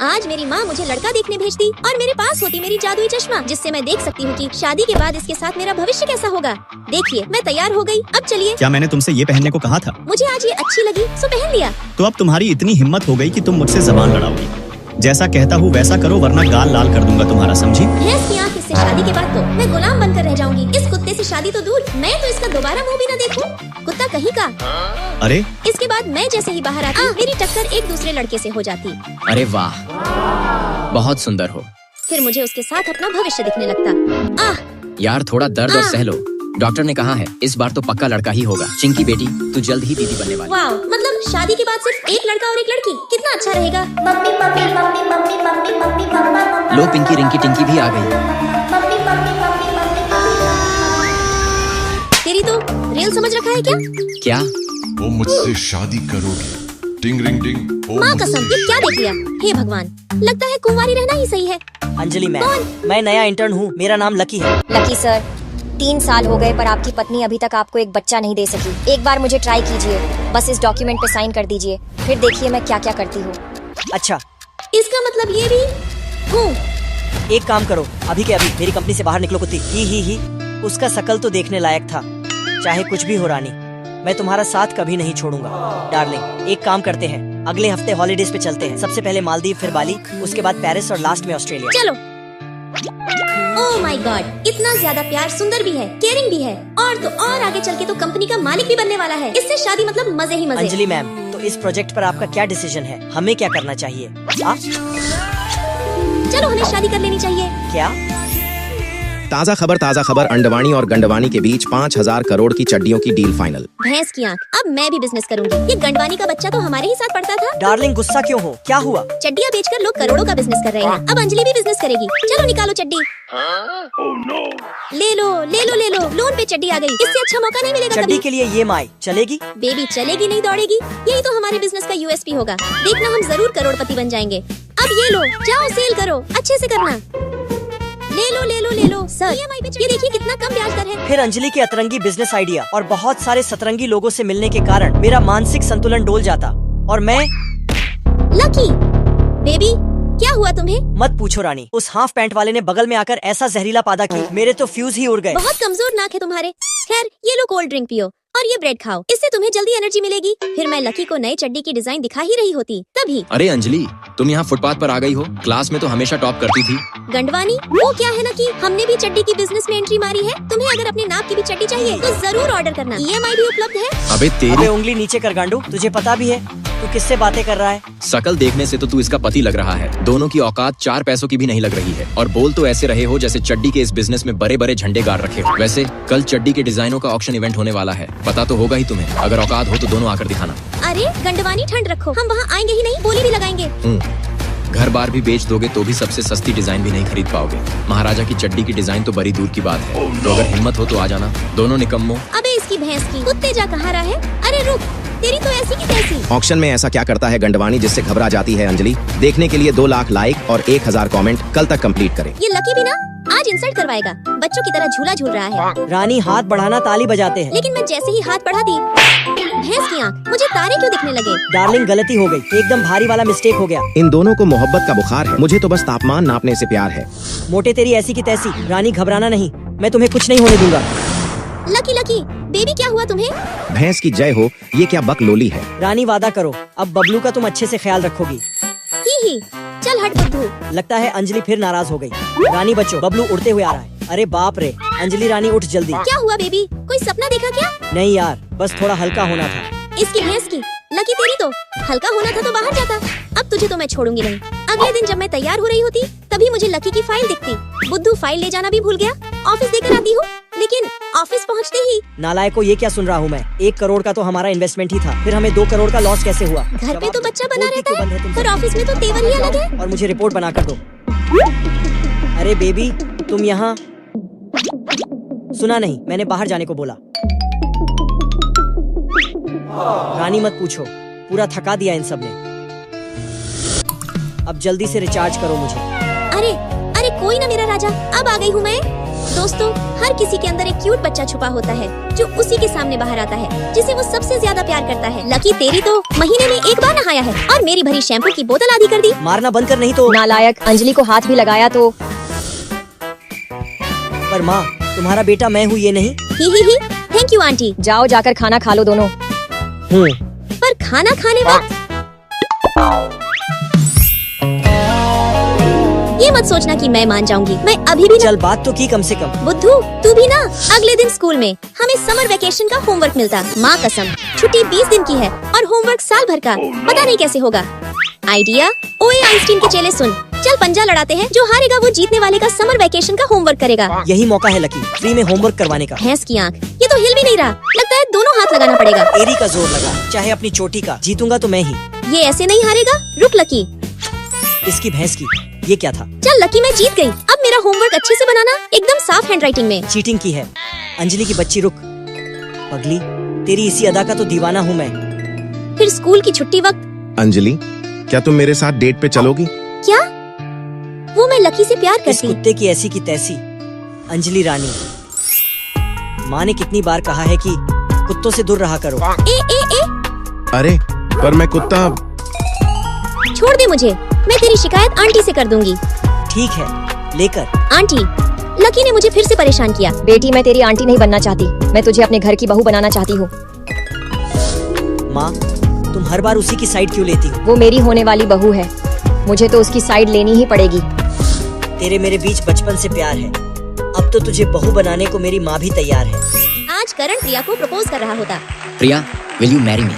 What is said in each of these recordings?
आज मेरी माँ मुझे लड़का देखने भेजती और मेरे पास होती मेरी जादुई चश्मा, जिससे मैं देख सकती हूँ कि शादी के बाद इसके साथ मेरा भविष्य कैसा होगा। देखिए, मैं तैयार हो गई। अब चलिए। क्या मैंने तुमसे ये पहनने को कहा था? मुझे आज ये अच्छी लगी सो पहन लिया। तो अब तुम्हारी इतनी हिम्मत हो गई कि तुम मुझसे जबान लड़ाओगी। जैसा कहता हूँ वैसा करो, वरना गाल लाल कर दूंगा तुम्हारा, समझी? भैंस की आँख, इससे शादी के बाद तो मैं गुलाम बनकर रह जाऊंगी। इस कुत्ते से शादी तो दूर, मैं तो इसका दोबारा मुंह भी न देखूं। कुत्ता कहीं का। अरे इसके बाद मैं जैसे ही बाहर आती, मेरी टक्कर एक दूसरे लड़के से हो जाती। अरे वाह, बहुत सुंदर हो। फिर मुझे उसके साथ अपना भविष्य दिखने लगता। आह यार थोड़ा दर्द और सह लो। डॉक्टर ने कहा है इस बार तो पक्का लड़का ही होगा। चिंकी बेटी, तू जल्द ही दीदी बनने वाली। वाह, मतलब शादी के बाद सिर्फ एक लड़का और एक लड़की, कितना अच्छा रहेगा। लो पिंकी रिंकी टिंकी भी आ गई। तेरी तो रेल समझ रखा है क्या? क्या? वो मुझसे शादी करोगी? टिंग रिंग टिंग। ओ माँ कसम, ये क्या देख लिया? हे भगवान, लगता है कुंवारी रहना ही सही है। अंजलि मैम, मैं नया इंटर्न हूँ, मेरा नाम लकी है। लकी सर, 3 साल हो गए पर आपकी पत्नी अभी तक आपको एक बच्चा नहीं दे सकी। एक बार मुझे ट्राई कीजिए, बस इस डॉक्यूमेंट पे साइन कर दीजिए, फिर देखिए मैं क्या क्या करती हूँ। अच्छा, इसका मतलब ये भी हूँ। एक काम करो, अभी के अभी मेरी कंपनी से बाहर निकलो कुत्ती। ही उसका शकल तो देखने लायक था। चाहे कुछ भी हो रानी, मैं तुम्हारा साथ कभी नहीं छोड़ूंगा। डार्लिंग, एक काम करते हैं, अगले हफ्ते हॉलीडेज पे चलते हैं। सबसे पहले मालदीव, फिर बाली, उसके बाद पेरिस और लास्ट में ऑस्ट्रेलिया। चलो। ओह माय गॉड, इतना ज्यादा प्यार, सुंदर भी है, केयरिंग भी है, और तो और आगे चल के तो कंपनी का मालिक भी बनने वाला है। इससे शादी मतलब मजे ही मजे। अंजलि मैम, तो इस प्रोजेक्ट पर आपका क्या डिसीजन है? हमें क्या करना चाहिए? चलो, हमें शादी कर लेनी चाहिए। क्या? ताज़ा खबर अंडवाणी और गंडवानी के बीच 5,000 करोड़ की चड्डियों की डील फाइनल। भैंस की आंख, अब मैं भी बिजनेस करूंगी। ये गंडवानी का बच्चा तो हमारे ही साथ पढ़ता था। डार्लिंग, गुस्सा क्यों हो? क्या हुआ? चड्डियाँ बेचकर लोग करोड़ों का बिजनेस कर रहे हैं। अब अंजलि भी बिजनेस करेगी। चलो निकालो चड्डी। ले लो ले लो ले लो, लोन पे चड्डी आ गई। इससे अच्छा मौका नहीं मिलेगा चड्डी कभी। के लिए ये माई चलेगी? बेबी चलेगी नहीं दौड़ेगी। यही तो हमारे बिजनेस का यूएसपी होगा। देखना, हम जरूर करोड़पति बन जाएंगे। अब ये लो, जाओ सेल करो, अच्छे से करना। ले लो ले लो ले लो सर, ये देखिए कितना कम ब्याज दर है। फिर अंजलि के अतरंगी बिजनेस आइडिया और बहुत सारे सतरंगी लोगों से मिलने के कारण मेरा मानसिक संतुलन डोल जाता और मैं। लकी बेबी, क्या हुआ तुम्हें? मत पूछो रानी, उस हाफ पैंट वाले ने बगल में आकर ऐसा जहरीला पादा किया, मेरे तो फ्यूज ही उड़ गए। बहुत कमजोर नाक है तुम्हारे। खैर, ये लो कोल्ड ड्रिंक पियो और ये ब्रेड खाओ, इससे तुम्हें जल्दी एनर्जी मिलेगी। फिर मैं लकी को नई चड्डी की डिजाइन दिखा ही रही होती तभी। अरे अंजलि, तुम यहाँ फुटपाथ पर आ गई हो? क्लास में तो हमेशा टॉप करती थी। गंडवानी, वो क्या है ना कि हमने भी चड्डी की बिजनेस में एंट्री मारी है। तुम्हें अगर अपने नाप की भी चड्डी चाहिए तो जरूर ऑर्डर करना। EMI भी उपलब्ध है। अबे अबे तेरी उंगली नीचे कर गांडू, तुझे पता भी है तू किससे बातें कर रहा है? शकल देखने से तो तू इसका पति लग रहा है। दोनों की औकात 4 पैसों की भी नहीं लग रही है। और बोल तो ऐसे रहे हो जैसे चड्डी के इस बिजनेस में बड़े बड़े झंडे गाड़ रखे हो। वैसे कल चड्डी के डिजाइनों का ऑक्शन इवेंट होने वाला है, पता तो होगा ही तुम्हें। अगर औकात हो तो दोनों आकर दिखाना। अरे गंडवानी, ठंड रखो, हम वहाँ आएंगे ही नहीं, बोली भी लगाएंगे। घर बार भी बेच दोगे तो भी सबसे सस्ती डिजाइन भी नहीं खरीद पाओगे। महाराजा की चड्डी की डिजाइन तो बड़ी दूर की बात है। तो अगर हिम्मत हो तो आ जाना, दोनों निकम्मो। अबे इसकी भैंस की, कुत्ते जा कहाँ रहा है? अरे रुक, तेरी तो ऐसी की तैसी। ऑक्शन में ऐसा क्या करता है गंडवानी जिससे घबरा जाती है अंजलि? देखने के लिए 2 लाख लाइक और 1,000 कमेंट कल तक कंप्लीट करें। ये लकी भी ना आज इंसल्ट करवाएगा। बच्चों की तरह झूला झूल रहा है। रानी, हाथ बढ़ाना ताली बजाते हैं। लेकिन मैं जैसे ही हाथ बढ़ा दी, भैंस की आंख, मुझे तारे क्यों दिखने लगे? डार्लिंग, गलती हो गई, एकदम भारी वाला मिस्टेक हो गया। इन दोनों को मोहब्बत का बुखार है, मुझे तो बस तापमान नापने से प्यार है। मोटे तेरी ऐसी की तैसी। रानी घबराना नहीं, मैं तुम्हें कुछ नहीं होने दूंगा। लकी लकी बेबी, क्या हुआ तुम्हें? भैंस की जय हो, ये क्या बकलोली है? रानी, वादा करो अब बबलू का तुम अच्छे से ख्याल रखोगी। ही, चल हट बुद्धू। लगता है अंजलि फिर नाराज हो गई। रानी बच्चों, बबलू उड़ते हुए आ रहा है। अरे बाप रे, अंजलि रानी उठ जल्दी। क्या हुआ बेबी, कोई सपना देखा क्या? नहीं यार, बस थोड़ा हल्का होना था। इसकी भैंस की, लकी तेरी तो हल्का होना था तो बाहर जाता। अब तुझे तो मैं छोड़ूंगी नहीं। अगले दिन जब मैं तैयार हो रही होती तभी मुझे लकी की फाइल दिखती। बुद्धू फाइल ले जाना भी भूल गया। ऑफिस देकर आती हूँ, लेकिन ऑफिस पहुँचते ही। नालायको, ये क्या सुन रहा हूँ मैं? 1 करोड़ का तो हमारा इन्वेस्टमेंट ही था, फिर हमें 2 करोड़ का लॉस कैसे हुआ? घर पे तो बच्चा बना बोलती रहता क्यों बंद है, तुमसे? पर ऑफिस में तो तेवर ही अलग है। और मुझे रिपोर्ट बना कर दो। अरे बेबी, तुम यहाँ? सुना नहीं, मैंने बाहर जाने को बोला। रानी मत पूछो, पूरा थका दिया इन सब ने। अब जल्दी से रिचार्ज करो मुझे। अरे अरे कोई ना मेरा राजा, अब आ गई हूँ मैं। दोस्तों, हर किसी के अंदर एक क्यूट बच्चा छुपा होता है जो उसी के सामने बाहर आता है, जिसे वो सबसे ज्यादा प्यार करता है। लकी तेरी तो महीने में एक बार नहाया है और मेरी भरी शैम्पू की बोतल आधी कर दी। मारना बंद कर, नहीं तो। नालायक, अंजलि को हाथ भी लगाया तो। पर माँ, तुम्हारा बेटा मैं हूँ, ये नहीं। ही, थैंक यू आंटी। जाओ जाकर खाना खा लो दोनों। पर खाना खाने वक्त ये मत सोचना कि मैं मान जाऊंगी। मैं अभी भी चल, बात तो की कम से कम। बुद्धू, तू भी ना। अगले दिन स्कूल में हमें समर वेकेशन का होमवर्क मिलता। माँ कसम, छुट्टी 20 दिन की है और होमवर्क साल भर का। पता नहीं कैसे होगा। आइडिया, ओए आइंस्टीन के चेले सुन, चल पंजा लड़ाते हैं। जो हारेगा वो जीतने वाले का समर वेकेशन का होमवर्क करेगा। यही मौका है लकी, फ्री में होमवर्क करवाने का। भैंस की आँख, ये तो हिल भी नहीं रहा। लगता है दोनों हाथ लगाना पड़ेगा। एरी का जोर लगा, चाहे अपनी चोटी का। जीतूंगा तो मैं ही। ये ऐसे नहीं हारेगा। रुक लकी। इसकी भैंस की, ये क्या था? चल लकी, मैं जीत गई। अब मेरा होमवर्क अच्छे से बनाना, एकदम साफ हैंडराइटिंग में। चीटिंग की है अंजलि की बच्ची। रुक पगली, तेरी इसी अदा का तो दीवाना हूँ मैं। फिर स्कूल की छुट्टी वक्त। अंजलि, क्या तुम मेरे साथ डेट पे चलोगी? क्या? वो मैं लकी से प्यार इस करती। कुत्ते की ऐसी की तैसी। अंजलि रानी, माँ ने कितनी बार कहा है कि कुत्तों से दूर रहा करो। ए अरे, पर मैं कुत्ता। छोड़ दे मुझे, मैं तेरी शिकायत आंटी से कर दूंगी। ठीक है, लेकर। आंटी, लकी ने मुझे फिर से परेशान किया। बेटी, मैं तेरी आंटी नहीं बनना चाहती। मैं तुझे अपने घर की बहू बनाना चाहती हूँ। माँ, तुम हर बार उसी की साइड क्यों लेती हो? वो मेरी होने वाली बहू है, मुझे तो उसकी साइड लेनी ही पड़ेगी। तेरे मेरे बीच बचपन से प्यार है। अब तो तुझे बहू बनाने को मेरी माँ भी तैयार है। आज करण प्रिया को प्रपोज कर रहा होता। प्रिया, विल यू मैरी मी?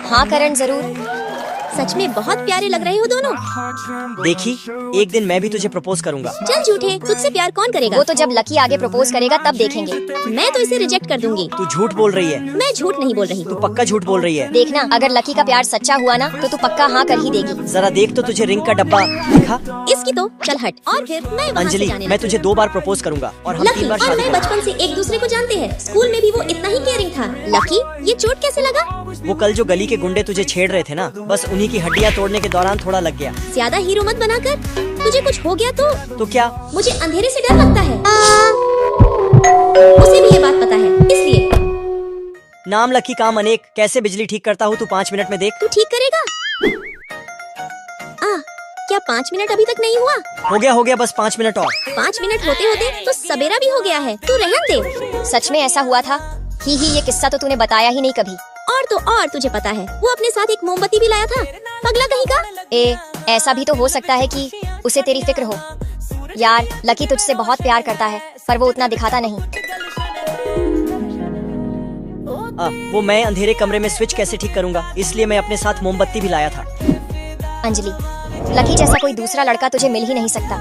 हाँ करण, जरूर। सच में बहुत प्यारे लग रहे हो दोनों। देखी, एक दिन मैं भी तुझे प्रपोज करूंगा। चल झूठे, तुझसे प्यार कौन करेगा? वो तो जब लकी आगे प्रपोज करेगा तब देखेंगे। मैं तो इसे रिजेक्ट कर दूंगी। तू झूठ बोल रही है। मैं झूठ नहीं बोल रही। तू पक्का झूठ बोल रही है। देखना, अगर लकी का प्यार सच्चा हुआ ना तो तू पक्का हाँ कर ही देगी। जरा देख तो तुझे रिंग का डब्बा दिखा। इसकी तो चल हट। और फिर मैं वहाँ से अंजलि, जाने मैं लगी। तुझे 2 बार प्रपोज करूंगा और हम लकी 3 बार और शादी मैं करेंगे। बचपन से एक दूसरे को जानते हैं। स्कूल में भी वो इतना ही केयरिंग था। लकी, ये चोट कैसे लगा? वो कल जो गली के गुंडे तुझे छेड़ रहे थे ना, बस उन्हीं की हड्डियाँ तोड़ने के दौरान थोड़ा लग गया। ज्यादा हीरो मत बनाकर। तुझे कुछ हो गया तो क्या? मुझे अंधेरे से डर लगता है। उसे भी ये बात पता है, इसलिए। नाम लकी, काम अनेक। कैसे बिजली ठीक करता हूँ तू 5 मिनट में देख। तू ठीक करेगा? क्या 5 मिनट अभी तक नहीं हुआ? हो गया, बस 5 मिनट और। 5 मिनट होते होते तो सवेरा भी हो गया है। तू रहन दे। सच में ऐसा हुआ था? ही, ये किस्सा तो तूने बताया ही नहीं कभी। और तो और तुझे पता है, वो अपने साथ एक मोमबत्ती भी लाया था। पगला कहीं का। ऐसा भी तो हो सकता है कि उसे तेरी फिक्र हो। यार, लकी तुझसे बहुत प्यार करता है, पर वो उतना दिखाता नहीं। वो मैं अंधेरे कमरे में स्विच कैसे ठीक करूंगा, इसलिए मैं अपने साथ मोमबत्ती भी लाया था। अंजलि, लकी जैसा कोई दूसरा लड़का तुझे मिल ही नहीं सकता।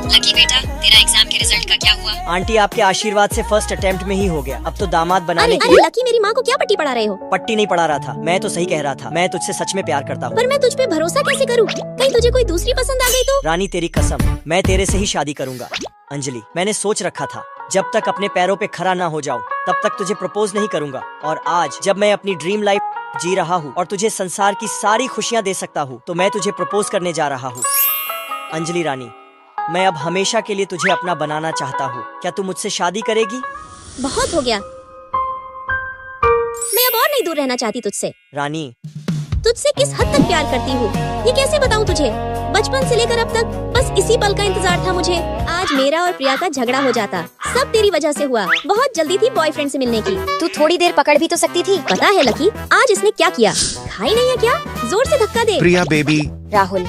लकी बेटा, तेरा एग्जाम के रिजल्ट का क्या हुआ? आंटी, आपके आशीर्वाद से फर्स्ट अटेम्प्ट में ही हो गया। अब तो दामाद बनाने के अरे लिए। लकी, मेरी माँ को क्या पट्टी पढ़ा रहे हो? पट्टी नहीं पढ़ा रहा था, मैं तो सही कह रहा था। मैं तुझसे सच में प्यार करता हूँ। पर मैं तुझ पे भरोसा कैसे करूँ? कहीं तुझे कोई दूसरी पसंद आ गई तो? रानी, तेरी कसम, मैं तेरे से ही शादी करूंगा। अंजलि, मैंने सोच रखा था जब तक अपने पैरों पे खड़ा ना हो जाऊं तब तक तुझे प्रपोज नहीं करूंगा। और आज जब मैं अपनी ड्रीम लाइफ जी रहा हूँ और तुझे संसार की सारी खुशियाँ दे सकता हूँ, तो मैं तुझे प्रपोज करने जा रहा हूँ। अंजलि रानी, मैं अब हमेशा के लिए तुझे अपना बनाना चाहता हूँ। क्या तू मुझसे शादी करेगी? बहुत हो गया। मैं अब और नहीं दूर रहना चाहती तुझसे। रानी, तुझसे किस हद तक प्यार करती हूँ ये कैसे बताऊँ तुझे? बचपन से लेकर अब तक बस इसी पल का इंतजार था मुझे। आज मेरा और प्रिया का झगड़ा हो जाता, सब तेरी वजह से हुआ। बहुत जल्दी थी बॉयफ्रेंड से मिलने की। तू थोड़ी देर पकड़ भी तो सकती थी। पता है लकी, आज इसने क्या किया? खाई नहीं है क्या? जोर से धक्का दे। प्रिया बेबी। राहुल,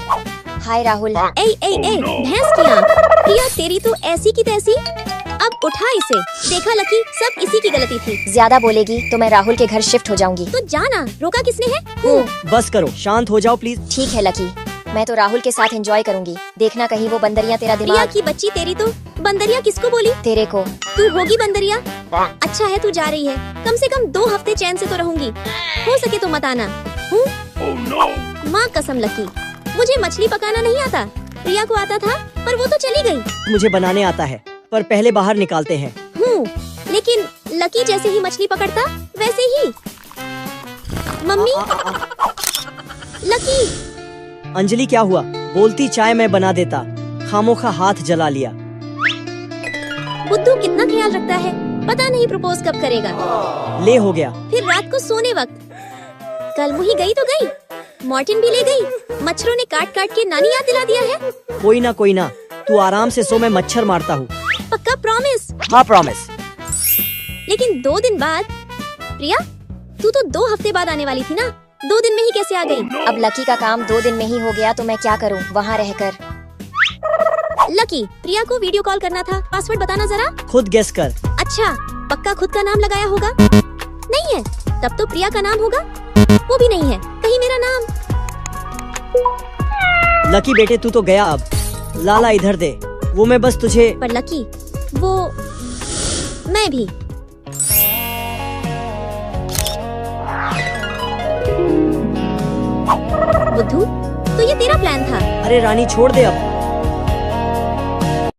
हाय राहुल। ए भैंस की आँख। प्रिया तेरी तो ऐसी की तैसी। अब उठा इसे। देखा लकी, सब इसी की गलती थी। ज्यादा बोलेगी तो मैं राहुल के घर शिफ्ट हो जाऊंगी। तो जाना, रोका किसने है? बस करो, शांत हो जाओ प्लीज। ठीक है लकी, मैं तो राहुल के साथ एंजॉय करूंगी। देखना कहीं वो बंदरिया तेरा प्रिया दिमाग। की बच्ची तेरी तो बंदरिया किसको बोली? तेरे को। तू होगी बंदरिया। अच्छा है तू जा रही है, कम से कम 2 हफ्ते चैन से तो रहूंगी। हो सके तो मत आना। माँ कसम लकी, मुझे मछली पकाना नहीं आता। प्रिया को आता था पर वो तो चली गई। मुझे बनाने आता है, पर पहले बाहर निकालते हैं। लेकिन लकी जैसे ही मछली पकड़ता वैसे ही। Mummy, lucky. अंजलि, क्या हुआ? बोलती चाय मैं बना देता, खामोखा हाथ जला लिया। बुद्धू कितना ख्याल रखता है, पता नहीं प्रपोज कब करेगा। ले हो गया। फिर रात को सोने वक्त कल मुही गई तो गई, मॉर्टिन भी ले गई। मच्छरों ने काट काट के नानी याद दिला दिया है। कोई ना, तू आराम से सो, मैं मच्छर मारता हूँ। पक्का प्रॉमिस? हाँ प्रॉमिस। लेकिन 2 दिन बाद प्रिया, तू तो 2 हफ्ते बाद आने वाली थी ना, 2 दिन में ही कैसे आ गई? अब लकी का काम 2 दिन में ही हो गया तो मैं क्या करूं वहाँ रहकर। लकी, प्रिया को वीडियो कॉल करना था, पासवर्ड बताना जरा। खुद गेस कर। अच्छा, पक्का खुद का नाम लगाया होगा? नहीं है, तब तो प्रिया का नाम होगा। वो भी नहीं है, कहीं मेरा नाम। लकी बेटे तू तो गया, अब लाला इधर दे, वो मैं बस तुझे। पर लकी, वो मैं भी। बुद्धू, तो ये तेरा प्लान था? अरे रानी छोड़ दे अब।